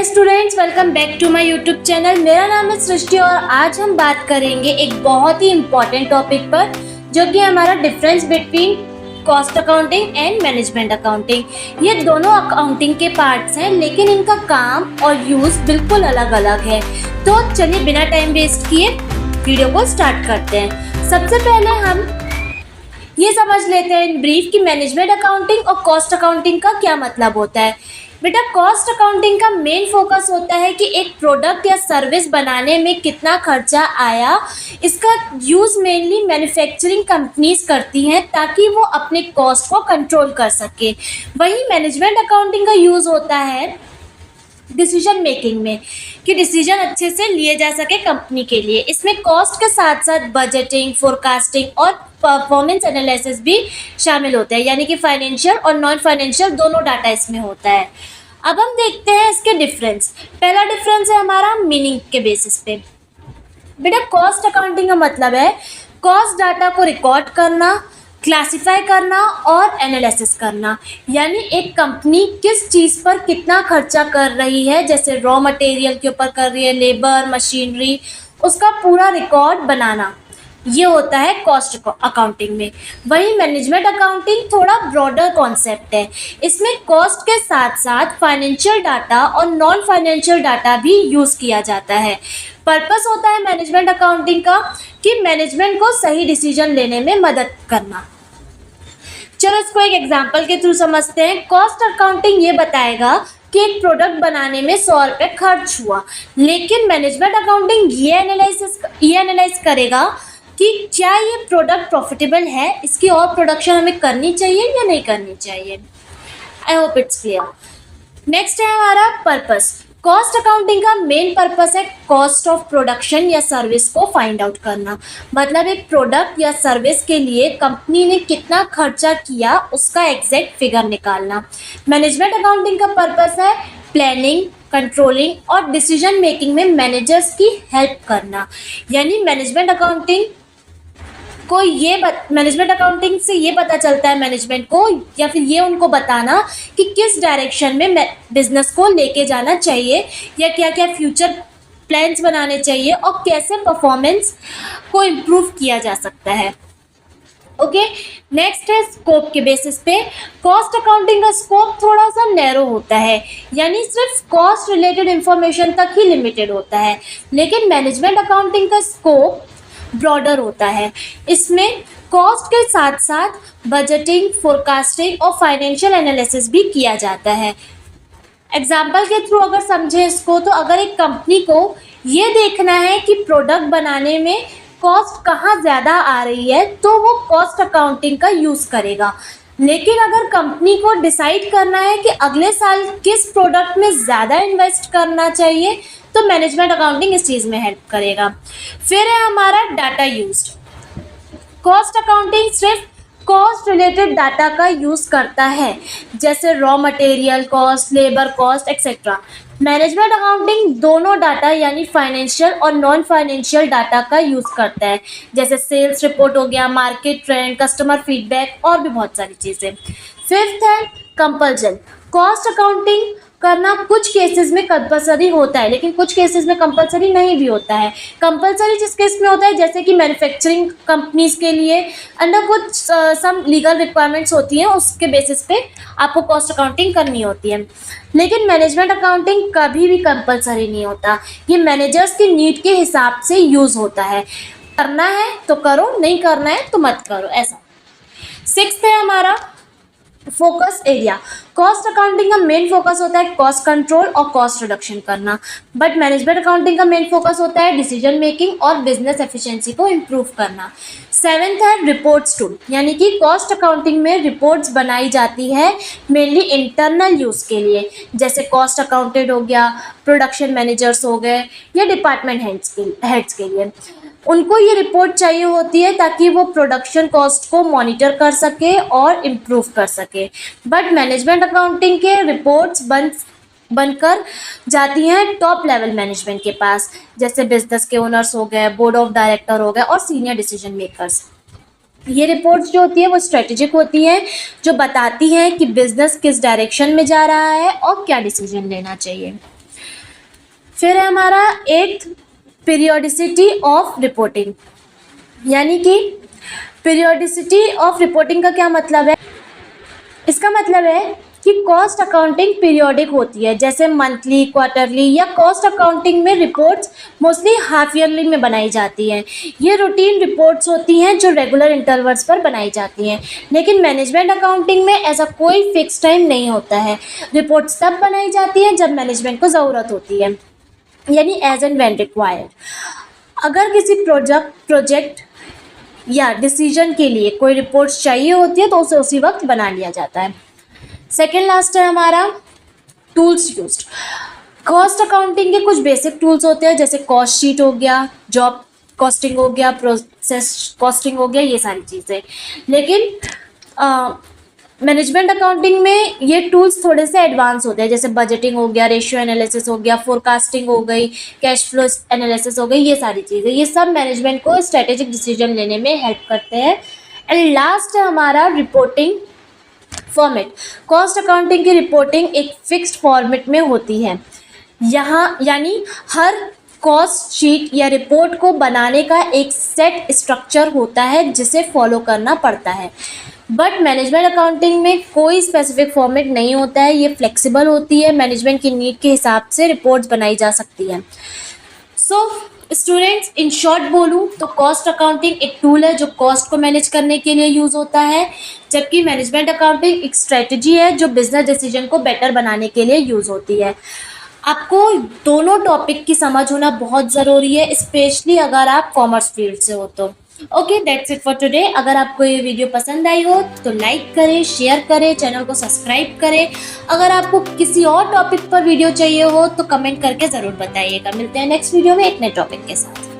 Students, welcome back to my YouTube channel. मेरा नाम है सृष्टि और आज हम बात करेंगे एक बहुत ही इम्पॉर्टेंट टॉपिक पर, जो कि हमारा difference between cost accounting and management accounting. ये दोनों अकाउंटिंग के पार्ट्स हैं, लेकिन इनका काम और यूज बिल्कुल अलग अलग है। तो चलिए बिना टाइम वेस्ट किए वीडियो को स्टार्ट करते हैं। सबसे पहले हम ये समझ लेते हैं इन ब्रीफ कि मैनेजमेंट अकाउंटिंग और कॉस्ट अकाउंटिंग का क्या मतलब होता है। बेटा, कॉस्ट अकाउंटिंग का मेन फोकस होता है कि एक प्रोडक्ट या सर्विस बनाने में कितना खर्चा आया। इसका यूज़ मेनली मैन्युफैक्चरिंग कंपनीज करती हैं ताकि वो अपने कॉस्ट को कंट्रोल कर सके। वहीं मैनेजमेंट अकाउंटिंग का यूज़ होता है डिसीजन मेकिंग में, कि डिसीजन अच्छे से लिए जा सके कंपनी के लिए। इसमें कॉस्ट के साथ साथ बजटिंग, फोरकास्टिंग और परफॉर्मेंस एनालिसिस भी शामिल होते हैं, यानी कि फाइनेंशियल और नॉन फाइनेंशियल दोनों डाटा इसमें होता है। अब हम देखते हैं इसके डिफरेंस। पहला डिफरेंस है हमारा मीनिंग के बेसिस पे। बेटा, कॉस्ट अकाउंटिंग का मतलब है कॉस्ट डाटा को रिकॉर्ड करना, क्लासिफाई करना और एनालिसिस करना, यानी एक कंपनी किस चीज़ पर कितना खर्चा कर रही है, जैसे रॉ मटेरियल के ऊपर कर रही है, लेबर, मशीनरी, उसका पूरा रिकॉर्ड बनाना, ये होता है कॉस्ट अकाउंटिंग में। वहीं मैनेजमेंट अकाउंटिंग थोड़ा ब्रॉडर कॉन्सेप्ट है। इसमें कॉस्ट के साथ साथ फाइनेंशियल डाटा और नॉन फाइनेंशियल डाटा भी यूज़ किया जाता है। पर्पस होता है मैनेजमेंट अकाउंटिंग का कि मैनेजमेंट को सही डिसीजन लेने में मदद करना। चलो इसको एक एग्जाम्पल के थ्रू समझते हैं। कॉस्ट अकाउंटिंग ये बताएगा कि एक प्रोडक्ट बनाने में 100 रुपये खर्च हुआ, लेकिन मैनेजमेंट अकाउंटिंग ये एनालाइज करेगा कि क्या ये प्रोडक्ट प्रॉफिटेबल है, इसकी और प्रोडक्शन हमें करनी चाहिए या नहीं करनी चाहिए। I hope it's clear. Next है हमारा पर्पस। कॉस्ट अकाउंटिंग का मेन पर्पस है कॉस्ट ऑफ प्रोडक्शन या सर्विस को फाइंड आउट करना, मतलब एक प्रोडक्ट या सर्विस के लिए कंपनी ने कितना खर्चा किया उसका एग्जैक्ट फिगर निकालना। मैनेजमेंट अकाउंटिंग का पर्पस है प्लानिंग, कंट्रोलिंग और डिसीजन मेकिंग में मैनेजर्स की हेल्प करना, यानी मैनेजमेंट अकाउंटिंग से ये पता चलता है मैनेजमेंट को, या फिर ये उनको बताना कि किस डायरेक्शन में बिजनेस को लेके जाना चाहिए, या क्या क्या फ्यूचर प्लान्स बनाने चाहिए और कैसे परफॉर्मेंस को इम्प्रूव किया जा सकता है। ओके, नेक्स्ट है स्कोप के बेसिस पे। कॉस्ट अकाउंटिंग का स्कोप थोड़ा सा नैरो होता है, यानी सिर्फ कॉस्ट रिलेटेड इंफॉर्मेशन तक ही लिमिटेड होता है, लेकिन मैनेजमेंट अकाउंटिंग का स्कोप ब्रॉडर होता है। इसमें कॉस्ट के साथ साथ बजटिंग, फोरकास्टिंग और फाइनेंशियल एनालिसिस भी किया जाता है। एग्जाम्पल के थ्रू अगर समझें इसको, तो अगर एक कंपनी को ये देखना है कि प्रोडक्ट बनाने में कॉस्ट कहाँ ज़्यादा आ रही है, तो वो कॉस्ट अकाउंटिंग का यूज़ करेगा। लेकिन अगर कंपनी को डिसाइड करना है कि अगले साल किस प्रोडक्ट में ज़्यादा इन्वेस्ट करना चाहिए, तो मैनेजमेंट अकाउंटिंग इस चीज़ में हेल्प करेगा। फिर है हमारा डाटा यूज्ड। कॉस्ट अकाउंटिंग सिर्फ कॉस्ट रिलेटेड डाटा का यूज़ करता है, जैसे raw material cost, labour cost etcetera. Management accounting दोनों डाटा यानी फाइनेंशियल और नॉन फाइनेंशियल डाटा का यूज़ करता है, जैसे सेल्स रिपोर्ट हो गया, मार्केट ट्रेंड, कस्टमर फीडबैक और भी बहुत सारी चीज़ें। फिफ्थ है कंपल्सन। कॉस्ट अकाउंटिंग करना कुछ केसेस में कंपलसरी होता है, लेकिन कुछ केसेस में कंपलसरी नहीं भी होता है। कंपलसरी जिस केस में होता है, जैसे कि मैन्युफैक्चरिंग कंपनीज के लिए अंडर कुछ सम लीगल रिक्वायरमेंट्स होती हैं, उसके बेसिस पे आपको कॉस्ट अकाउंटिंग करनी होती है। लेकिन मैनेजमेंट अकाउंटिंग कभी भी कंपलसरी नहीं होता, ये मैनेजर्स की नीड के हिसाब से यूज़ होता है। करना है तो करो, नहीं करना है तो मत करो, ऐसा। सिक्स्थ है हमारा फोकस एरिया। कॉस्ट अकाउंटिंग का मेन फोकस होता है कॉस्ट कंट्रोल और कॉस्ट रिडक्शन करना, बट मैनेजमेंट अकाउंटिंग का मेन फोकस होता है डिसीजन मेकिंग और बिजनेस एफिशिएंसी को इम्प्रूव करना। सेवेंथ है रिपोर्ट्स टूल, यानी कि कॉस्ट अकाउंटिंग में रिपोर्ट्स बनाई जाती है मेनली इंटरनल यूज़ के लिए, जैसे कॉस्ट अकाउंटेंट हो गया, प्रोडक्शन मैनेजर्स हो गए, या डिपार्टमेंट हेड्स के लिए। उनको ये रिपोर्ट चाहिए होती है ताकि वो प्रोडक्शन कॉस्ट को मॉनिटर कर सके और इम्प्रूव कर सके। बट मैनेजमेंट अकाउंटिंग के रिपोर्ट्स बनकर जाती हैं टॉप लेवल मैनेजमेंट के पास, जैसे बिजनेस के ओनर्स हो गए, बोर्ड ऑफ डायरेक्टर हो गए और सीनियर डिसीजन मेकर्स। ये रिपोर्ट्स जो होती है वो स्ट्रेटेजिक होती हैं, जो बताती हैं कि बिजनेस किस डायरेक्शन में जा रहा है और क्या डिसीजन लेना चाहिए। फिर है हमारा 8th पीरियोडिसिटी ऑफ रिपोर्टिंग, यानी कि पीरियोडिसिटी ऑफ रिपोर्टिंग का क्या मतलब है? इसका मतलब है कि कॉस्ट अकाउंटिंग पीरियोडिक होती है, जैसे मंथली, क्वार्टरली, या कॉस्ट अकाउंटिंग में रिपोर्ट्स मोस्टली हाफ ईयरली में बनाई जाती हैं। ये रूटीन रिपोर्ट्स होती हैं जो रेगुलर इंटरवल्स पर बनाई जाती हैं। लेकिन मैनेजमेंट अकाउंटिंग में ऐसा कोई फिक्स टाइम नहीं होता है। रिपोर्ट्स तब बनाई जाती हैं जब मैनेजमेंट को ज़रूरत होती है, यानी एज एंड व्हेन रिक्वायर्ड। अगर किसी प्रोजेक्ट या डिसीजन के लिए कोई रिपोर्ट्स चाहिए होती है तो उसे उसी वक्त बना लिया जाता है। सेकेंड लास्ट है हमारा टूल्स यूज्ड। कॉस्ट अकाउंटिंग के कुछ बेसिक टूल्स होते हैं, जैसे कॉस्ट शीट हो गया, जॉब कॉस्टिंग हो गया, प्रोसेस कॉस्टिंग हो गया, ये सारी चीज़ें। लेकिन मैनेजमेंट अकाउंटिंग में ये टूल्स थोड़े से एडवांस होते हैं, जैसे बजटिंग हो गया, रेशियो एनालिसिस हो गया, फोरकास्टिंग हो गई, कैश फ्लो एनालिसिस हो गई, ये सारी चीज़ें। ये सब मैनेजमेंट को स्ट्रेटेजिक डिसीजन लेने में हेल्प करते हैं। एंड लास्ट है हमारा रिपोर्टिंग फॉर्मेट। कॉस्ट अकाउंटिंग की रिपोर्टिंग एक फिक्स्ड फॉर्मेट में होती है। यहाँ यानी हर कॉस्ट शीट या रिपोर्ट को बनाने का एक सेट स्ट्रक्चर होता है जिसे फॉलो करना पड़ता है। बट मैनेजमेंट अकाउंटिंग में कोई स्पेसिफिक फॉर्मेट नहीं होता है, ये फ्लेक्सिबल होती है। मैनेजमेंट की नीड के हिसाब से रिपोर्ट्स बनाई जा सकती हैं। सो स्टूडेंट्स, इन शॉर्ट बोलूँ तो कॉस्ट अकाउंटिंग एक टूल है जो कॉस्ट को मैनेज करने के लिए यूज़ होता है, जबकि मैनेजमेंट अकाउंटिंग एक स्ट्रेटजी है जो बिजनेस डिसीजन को बेटर बनाने के लिए यूज़ होती है। आपको दोनों टॉपिक की समझ होना बहुत ज़रूरी है, स्पेशली अगर आप कॉमर्स फील्ड से हो तो। Okay, that's it for today. अगर आपको ये वीडियो पसंद आई हो तो लाइक करें, शेयर करें, चैनल को सब्सक्राइब करें। अगर आपको किसी और टॉपिक पर वीडियो चाहिए हो तो कमेंट करके ज़रूर बताइएगा। मिलते हैं नेक्स्ट वीडियो में एक नए टॉपिक के साथ।